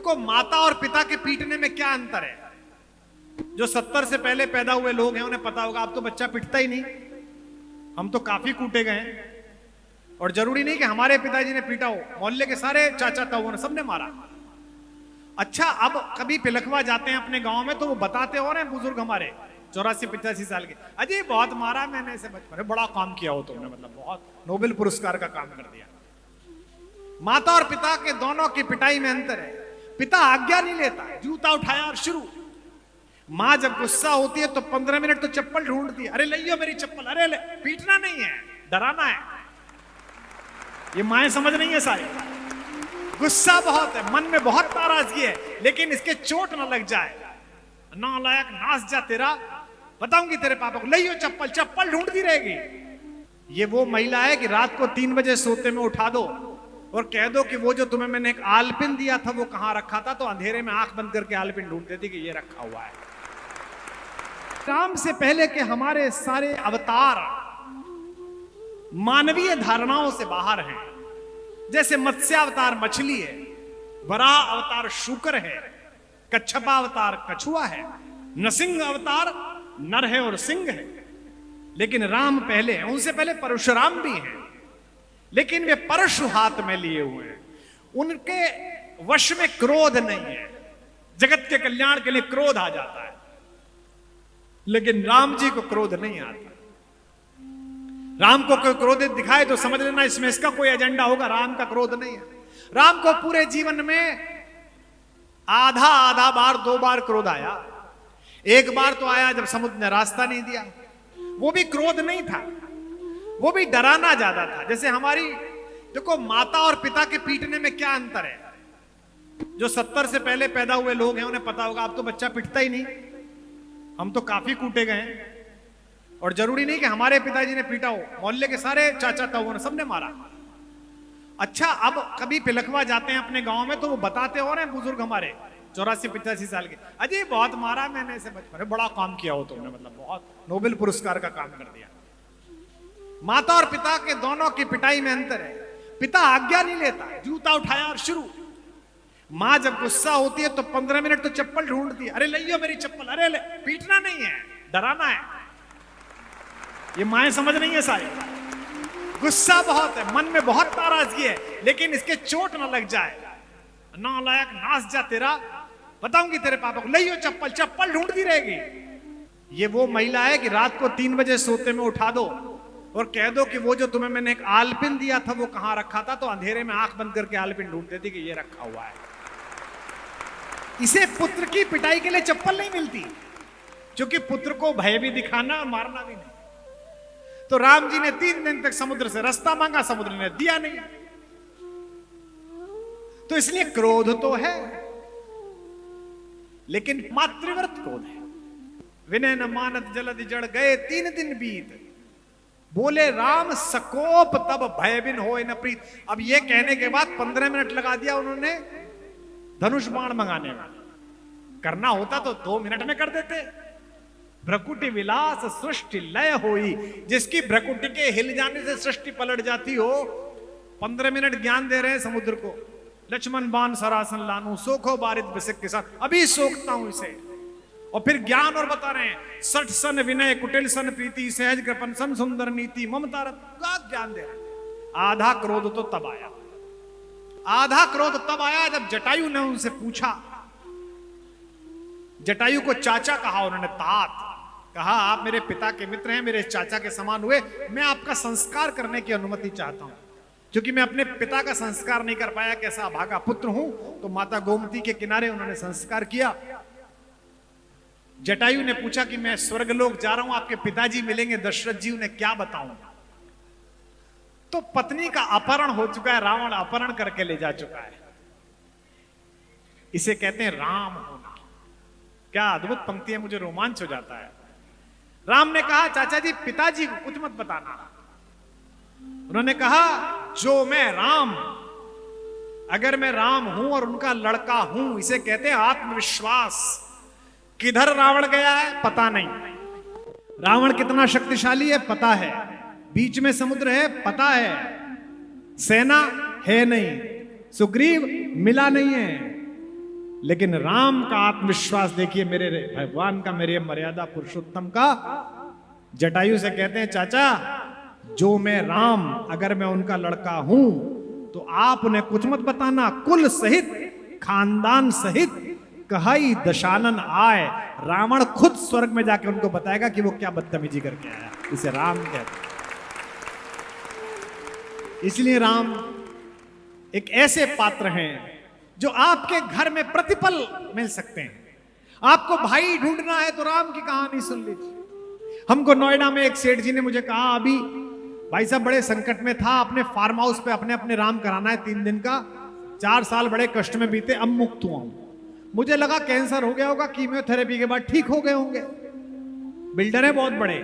देखो, माता और पिता के पीटने में क्या अंतर है? जो 70 से पहले पैदा हुए लोग हैं उन्हें पता होगा, अब तो बच्चा पिटता ही नहीं। हम तो काफी कूटे गए हैं। और जरूरी नहीं कि हमारे पिताजी ने पीटा हो, मोहल्ले के सारे चाचा ताऊ ने सबने मारा। अच्छा, अब कभी पिलखवा जाते हैं अपने गांव में तो वो बताते हो रहे हैं बुजुर्ग हमारे 84-85 साल के, अजय बहुत मारा मैंने इसे बचपन में, बड़ा काम किया हो तुमने, मतलब बहुत नोबेल पुरस्कार का काम कर दिया। माता और पिता के दोनों की पिटाई में अंतर है। पिता आज्ञा नहीं लेता, जूता उठाया और शुरू। माँ जब गुस्सा होती है तो 15 मिनट तो चप्पल ढूंढती है, अरे लियो मेरी चप्पल, अरे ले। पीटना नहीं है, डराना है। ये माएं समझ नहीं है सारी। गुस्सा बहुत है, मन में बहुत नाराजगी है, लेकिन इसके चोट ना लग जाए। नालायक, नास जा तेरा, बताऊंगी तेरे पापा को, लियो चप्पल। चप्पल ढूंढती रहेगी। ये वो महिला है कि रात को 3 बजे सोते में उठा दो और कह दो कि वो जो तुम्हें मैंने एक आलपिन दिया था वो कहां रखा था, तो अंधेरे में आंख बंद करके आलपिन ढूंढती थी कि ये रखा हुआ है। काम से पहले के हमारे सारे अवतार मानवीय धारणाओं से बाहर हैं। जैसे मत्स्यावतार मछली है, वराह अवतार शूकर है, कच्छपा अवतार कछुआ है, नरसिंह अवतार नर है और सिंह है। लेकिन राम पहले हैं, उनसे पहले परशुराम भी हैं, लेकिन वे परशु हाथ में लिए हुए हैं। उनके वश में क्रोध नहीं है। जगत के कल्याण के लिए क्रोध आ जाता है, लेकिन राम जी को क्रोध नहीं आता। राम को कोई क्रोधित दिखाए तो समझ लेना इसमें इसका कोई एजेंडा होगा। राम का क्रोध नहीं है। राम को पूरे जीवन में आधा आधा बार, 2 बार क्रोध आया। एक बार तो आया जब समुद्र ने रास्ता नहीं दिया, वो भी क्रोध नहीं था, वो भी डराना ज्यादा था। जैसे हमारी, देखो, माता और पिता के पीटने में क्या अंतर है? जो 70 से पहले पैदा हुए लोग हैं उन्हें पता होगा, अब तो बच्चा पिटता ही नहीं। हम तो काफी कूटे गए हैं। और जरूरी नहीं कि हमारे पिताजी ने पीटा हो, मोहल्ले के सारे चाचा ताऊ ने सबने मारा। अच्छा, अब कभी पिलखवा जाते हैं अपने गांव में तो वो बताते हो रहे हैं बुजुर्ग हमारे 84-85 साल के, अजय बहुत मारा मैंने इसे बचपन में, बड़ा काम किया हो तुमने, मतलब बहुत नोबेल पुरस्कार का काम कर दिया। माता और पिता के दोनों की पिटाई में अंतर है। पिता आज्ञा नहीं लेता, जूता उठाया और शुरू। माँ जब गुस्सा होती है तो 15 मिनट तो चप्पल ढूंढती है, अरे लियो मेरी चप्पल, अरे ले। पीटना नहीं है, डराना है। ये माएं समझ नहीं है सारी। गुस्सा बहुत है, मन में बहुत नाराजगी है, लेकिन इसके चोट ना लग जाए। नालायक, नास जा तेरा, बताऊंगी तेरे पापा को, लियो चप्पल। चप्पल ढूंढती रहेगी। ये वो महिला है कि रात को 3 बजे सोते में उठा दो और कह दो कि वो जो तुम्हें मैंने एक आलपिन दिया था वो कहां रखा था, तो अंधेरे में आंख बंद करके आलपिन ढूंढती थी कि ये रखा हुआ है। इसे पुत्र की पिटाई के लिए चप्पल नहीं मिलती, क्योंकि पुत्र को भय भी दिखाना और मारना भी नहीं। तो राम जी ने 3 दिन तक समुद्र से रास्ता मांगा, समुद्र ने दिया नहीं। तो इसलिए क्रोध तो है, लेकिन मातृव्रत क्रोध है। विनय न मानत जलधि जड़ गए 3 दिन बीत, बोले राम सकोप तब भय बिन होए न प्रीत। अब ये कहने के बाद 15 मिनट लगा दिया उन्होंने धनुष बाण मंगाने में। करना होता तो 2 मिनट में कर देते। भ्रकुटी विलास सृष्टि लय होई, जिसकी भ्रकुटी के हिल जाने से सृष्टि पलट जाती हो। 15 मिनट ज्ञान दे रहे हैं समुद्र को। लक्ष्मण बाण सरासन लानू, सोखो बारिद बिसिक के साथ, अभी सोखता हूं इसे। और फिर ज्ञान और बता रहे हैं, 60 सन विनय कुटिल सन प्रीति, सहज कृपन सन सुंदर नीति, ममता का ज्ञान दे रहे हैं। आधा क्रोध तो तब आया, आधा क्रोध तब आया जब जटायु ने उनसे पूछा। जटायु को चाचा कहा उन्होंने, तात कहा, आप मेरे पिता के मित्र हैं, मेरे चाचा के समान हुए, मैं आपका संस्कार करने की अनुमति चाहता हूं, क्योंकि मैं अपने पिता का संस्कार नहीं कर पाया, कैसा अभागा पुत्र हूं। तो माता गोमती के किनारे उन्होंने संस्कार किया। जटायु ने पूछा कि मैं स्वर्गलोक जा रहा हूं, आपके पिताजी मिलेंगे दशरथ जी, उन्हें क्या बताऊं। तो पत्नी का अपहरण हो चुका है, रावण अपहरण करके ले जा चुका है। इसे कहते हैं राम होना। क्या अद्भुत पंक्ति है, मुझे रोमांच हो जाता है। राम ने कहा, चाचा जी पिताजी को कुछ मत बताना। उन्होंने कहा, जो मैं राम, अगर मैं राम हूं और उनका लड़का हूं, इसे कहते हैं आत्मविश्वास। किधर रावण गया है पता नहीं, रावण कितना शक्तिशाली है पता है, बीच में समुद्र है पता है, सेना है नहीं, सुग्रीव मिला नहीं है, लेकिन राम का आत्मविश्वास देखिए, मेरे भगवान का, मेरे मर्यादा पुरुषोत्तम का। जटायु से कहते हैं, चाचा जो मैं राम, अगर मैं उनका लड़का हूं तो आप उन्हें कुछ मत बताना, कुल सहित खानदान सहित कहाई दशानन आए। रावण खुद स्वर्ग में जाके उनको बताएगा कि वो क्या बदतमीजी करके आया। इसे राम कहते हैं। इसलिए राम एक ऐसे पात्र हैं जो आपके घर में प्रतिपल मिल सकते हैं। आपको भाई ढूंढना है तो राम की कहानी सुन लीजिए। हमको नोएडा में एक सेठ जी ने मुझे कहा, अभी भाई साहब बड़े संकट में था, अपने फार्म हाउस पे अपने अपने राम कराना है 3 दिन का, 4 साल बड़े कष्ट में बीते, अब मुक्त हुआ हूं। मुझे लगा कैंसर हो गया होगा, कीमोथेरेपी के बाद ठीक हो गए होंगे, बिल्डर है बहुत बड़े।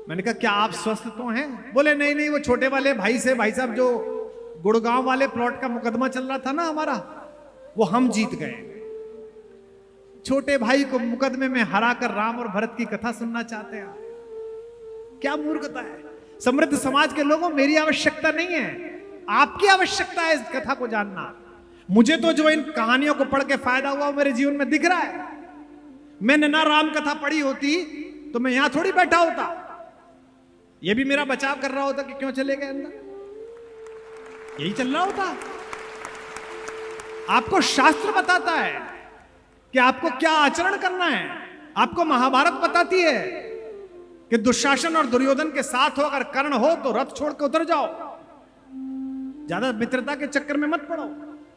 मैंने कहा क्या आप स्वस्थ तो हैं? बोले नहीं नहीं, वो छोटे वाले भाई से, भाई साहब जो गुड़गांव वाले प्लॉट का मुकदमा चल रहा था ना हमारा, वो हम जीत गए। छोटे भाई को मुकदमे में हराकर राम और भरत की कथा सुनना चाहते हैं? क्या मूर्खता है। समृद्ध समाज के लोगों, मेरी आवश्यकता नहीं है, आपकी आवश्यकता है इस कथा को जानना। मुझे तो जो इन कहानियों को पढ़ के फायदा हुआ वो मेरे जीवन में दिख रहा है। मैंने ना राम कथा पढ़ी होती तो मैं यहां थोड़ी बैठा होता, ये भी मेरा बचाव कर रहा होता कि क्यों चले गए अंदर, यही चल रहा होता। आपको शास्त्र बताता है कि आपको क्या आचरण करना है। आपको महाभारत बताती है कि दुशासन और दुर्योधन के साथ हो, अगर कर्ण हो तो रथ छोड़ के उतर जाओ, ज्यादा मित्रता के चक्कर में मत पड़ो।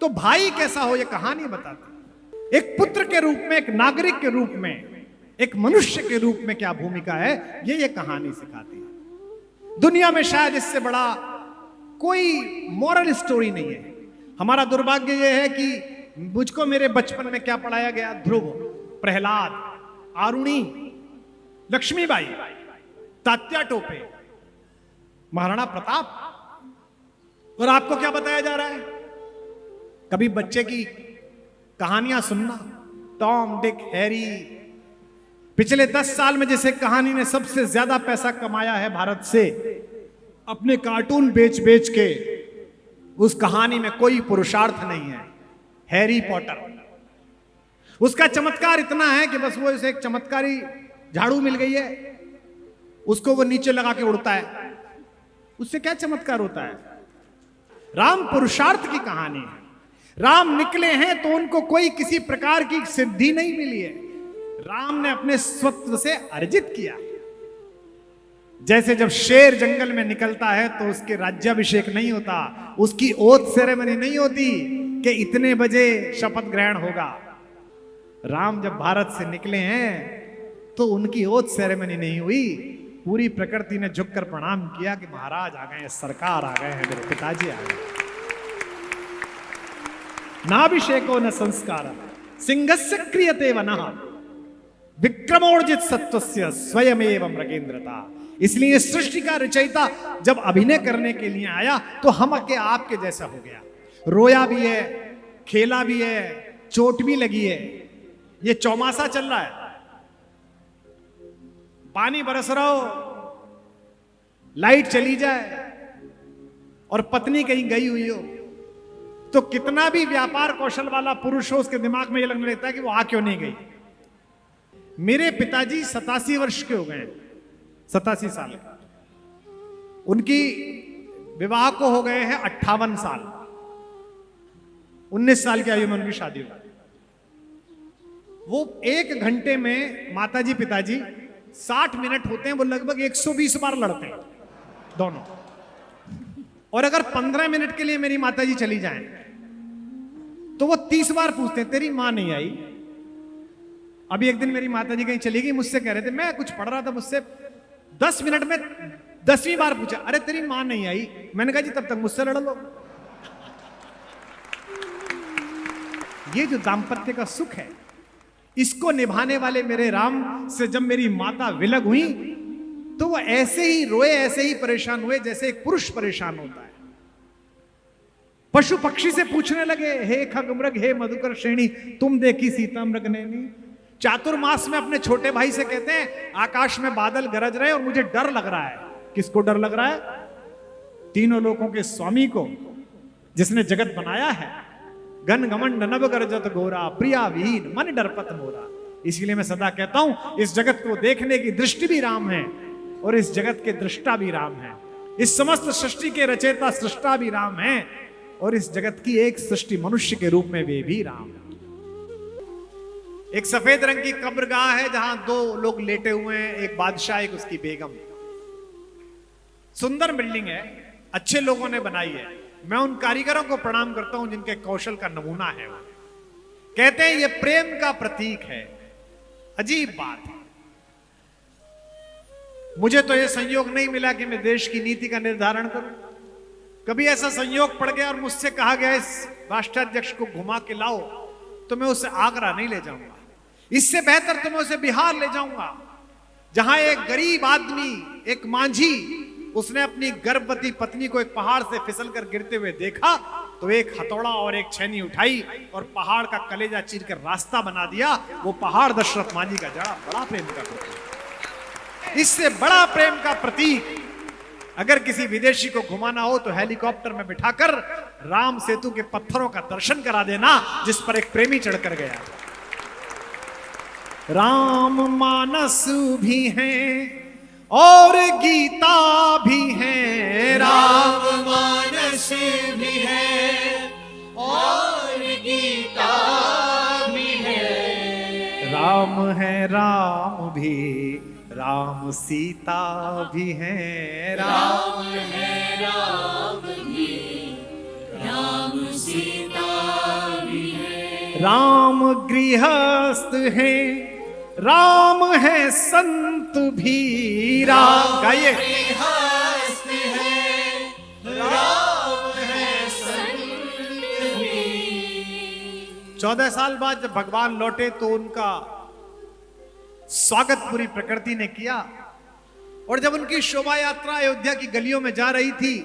तो भाई कैसा हो यह कहानी बताती। एक पुत्र के रूप में, एक नागरिक के रूप में, एक मनुष्य के रूप में क्या भूमिका है, ये कहानी सिखाती है। दुनिया में शायद इससे बड़ा कोई मॉरल स्टोरी नहीं है। हमारा दुर्भाग्य यह है कि मुझको मेरे बचपन में क्या पढ़ाया गया, ध्रुव, प्रहलाद, आरुणी, लक्ष्मीबाई, तात्या टोपे, महाराणा प्रताप, और आपको क्या बताया जा रहा है? कभी बच्चे की कहानियां सुनना, टॉम, डिक, हैरी। पिछले 10 साल में जैसे कहानी ने सबसे ज्यादा पैसा कमाया है भारत से, अपने कार्टून बेच बेच के, उस कहानी में कोई पुरुषार्थ नहीं है। हैरी पॉटर, उसका चमत्कार इतना है कि बस वो इसे एक चमत्कारी झाड़ू मिल गई है, उसको वो नीचे लगा के उड़ता है, उससे क्या चमत्कार होता है? राम पुरुषार्थ की कहानी है। राम निकले हैं तो उनको कोई किसी प्रकार की सिद्धि नहीं मिली है, राम ने अपने स्वत्व से अर्जित किया। जैसे जब शेर जंगल में निकलता है तो उसके राज्याभिषेक नहीं होता, उसकी ओथ सेरेमनी नहीं होती कि इतने बजे शपथ ग्रहण होगा। राम जब भारत से निकले हैं तो उनकी ओथ सेरेमनी नहीं हुई, पूरी प्रकृति ने झुककर प्रणाम किया कि महाराज आ गए हैं, सरकार आ गए हैं, मेरे पिताजी आ गए। नाभिषेको न संस्कार सिंहस्य क्रियते वनः विक्रमोर्जित सत्वस्य स्वयमेव मृगेंद्रता। इसलिए सृष्टि का रचयिता जब अभिनय करने के लिए आया तो हम के आपके जैसा हो गया, रोया भी है, खेला भी है, चोट भी लगी है। ये चौमासा चल रहा है, पानी बरस रहा हो, लाइट चली जाए और पत्नी कहीं गई हुई हो, तो कितना भी व्यापार कौशल वाला पुरुष हो, उसके दिमाग में यह लगने लगता है कि वो आ क्यों नहीं गई। मेरे पिताजी 87 वर्ष के हो गए, 87 साल। उनकी विवाह को हो गए हैं 58 साल। 19 साल की आयु में उनकी शादी हुई। वो 1 घंटे में माताजी पिताजी 60 मिनट होते हैं, वो लगभग 120 बार लड़ते हैं दोनों। और अगर 15 मिनट के लिए मेरी माताजी चली जाएं तो वो 30 बार पूछते हैं तेरी मां नहीं आई। अभी एक दिन मेरी माताजी कहीं चली गई, मुझसे कह रहे थे, मैं कुछ पढ़ रहा था, मुझसे 10 मिनट में 10वीं बार पूछा, अरे तेरी मां नहीं आई। मैंने कहा जी तब तक मुझसे लड़ लो। ये जो दाम्पत्य का सुख है, इसको निभाने वाले मेरे राम से जब मेरी माता विलग हुई तो वो ऐसे ही रोए, ऐसे ही परेशान हुए जैसे एक पुरुष परेशान होता है। पशु पक्षी से पूछने लगे, हे खगमृग, हे मधुकर श्रेणी, तुम देखी सीता मृग नैनी। चातुर्मास में अपने छोटे भाई से कहते हैं, आकाश में बादल गरज रहे और मुझे डर लग रहा है। किसको डर लग रहा है? तीनों लोकों के स्वामी को, जिसने जगत बनाया है, घन घमंड नभ गर्जत घोरा, प्रिया विहीन मन डरपत मोरा। इसीलिए मैं सदा कहता हूं इस जगत को देखने की दृष्टि भी राम है और इस जगत के दृष्टा भी राम है। इस समस्त सृष्टि के रचयिता सृष्टा भी राम है और इस जगत की एक सृष्टि मनुष्य के रूप में वे भी राम है। एक सफेद रंग की कब्रगाह है जहां दो लोग लेटे हुए हैं, एक बादशाह एक उसकी बेगम। सुंदर बिल्डिंग है, अच्छे लोगों ने बनाई है। मैं उन कारीगरों को प्रणाम करता हूं जिनके कौशल का नमूना है वो। कहते हैं ये प्रेम का प्रतीक है। अजीब बात है, मुझे तो यह संयोग नहीं मिला कि मैं देश की नीति का निर्धारण करूं। कभी ऐसा संयोग पड़ गया और मुझसे कहा गया इस राष्ट्राध्यक्ष को घुमा के लाओ, तो मैं उसे आगरा नहीं ले जाऊंगा। इससे बेहतर तो मैं उसे बिहार ले जाऊंगा, जहां एक गरीब आदमी, एक मांझी, उसने अपनी गर्भवती पत्नी को एक पहाड़ से फिसल कर गिरते हुए देखा तो एक हथौड़ा और एक छेनी उठाई और पहाड़ का कलेजा चीर कर रास्ता बना दिया। वो पहाड़ दशरथ मांझी का जड़ा बड़ा प्रेम का प्रतीक। इससे बड़ा प्रेम का प्रतीक अगर किसी विदेशी को घुमाना हो तो हेलीकॉप्टर में बिठाकर राम सेतु के पत्थरों का दर्शन करा देना जिस पर एक प्रेमी चढ़कर गया। राम मानस भी हैं और गीता भी है, राम मानस भी है और गीता भी है। राम है राम भी, राम सीता भी है। राम है राम भी, राम सीता भी है। राम गृहस्थ है, राम है संत भी। राम गाइए। गृहस्थ है, राम है संत भी। 14 साल बाद जब भगवान लौटे तो उनका स्वागत पूरी प्रकृति ने किया और जब उनकी शोभा यात्रा अयोध्या की गलियों में जा रही थी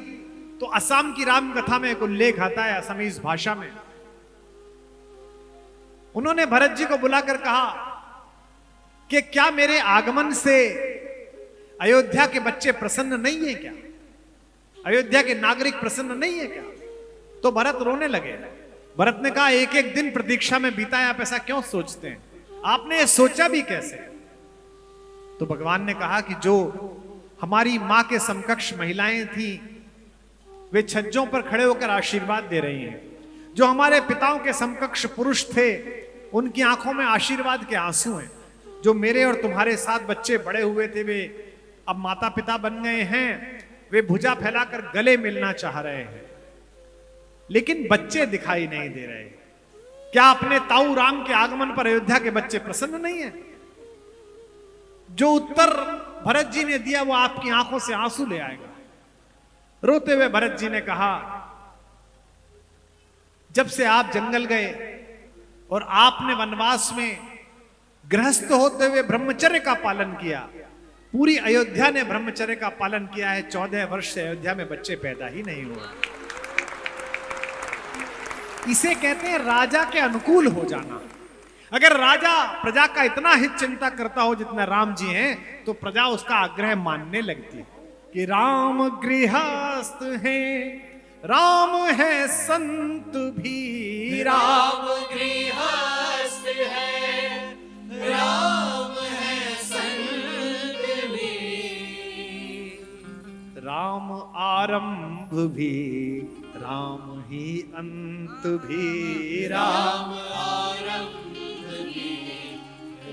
तो असम की राम कथा में एक उल्लेख आता है असमीज भाषा में। उन्होंने भरत जी को बुलाकर कहा कि क्या मेरे आगमन से अयोध्या के बच्चे प्रसन्न नहीं है क्या, अयोध्या के नागरिक प्रसन्न नहीं है क्या? तो भरत रोने लगे। भरत ने कहा एक एक दिन प्रतीक्षा में बीता है, आप ऐसा क्यों सोचते हैं, आपने ये सोचा भी कैसे? तो भगवान ने कहा कि जो हमारी मां के समकक्ष महिलाएं थी वे छज्जों पर खड़े होकर आशीर्वाद दे रही हैं, जो हमारे पिताओं के समकक्ष पुरुष थे उनकी आंखों में आशीर्वाद के आंसू हैं, जो मेरे और तुम्हारे साथ बच्चे बड़े हुए थे वे अब माता पिता बन गए हैं, वे भुजा फैलाकर गले मिलना चाह रहे हैं लेकिन बच्चे दिखाई नहीं दे रहे। क्या अपने ताऊ राम के आगमन पर अयोध्या के बच्चे प्रसन्न नहीं है? जो उत्तर भरत जी ने दिया वो आपकी आंखों से आंसू ले आएगा। रोते हुए भरत जी ने कहा जब से आप जंगल गए और आपने वनवास में गृहस्थ होते हुए ब्रह्मचर्य का पालन किया, पूरी अयोध्या ने ब्रह्मचर्य का पालन किया है, 14 वर्ष से अयोध्या में बच्चे पैदा ही नहीं हुए। इसे कहते हैं राजा के अनुकूल हो जाना। अगर राजा प्रजा का इतना हित चिंता करता हो जितना राम जी हैं तो प्रजा उसका आग्रह मानने लगती है कि राम गृहस्थ है, राम है संत भी। राम गृहस्थ है, राम है संत भी। राम आरंभ भी, राम ही अंत भी। राम आरंभ भी,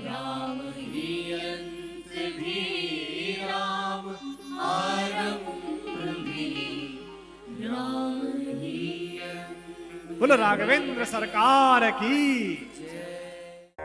राम ही अंत भी। राम आरंभ भी, राम ही अंत। बोलो राघवेंद्र सरकार की।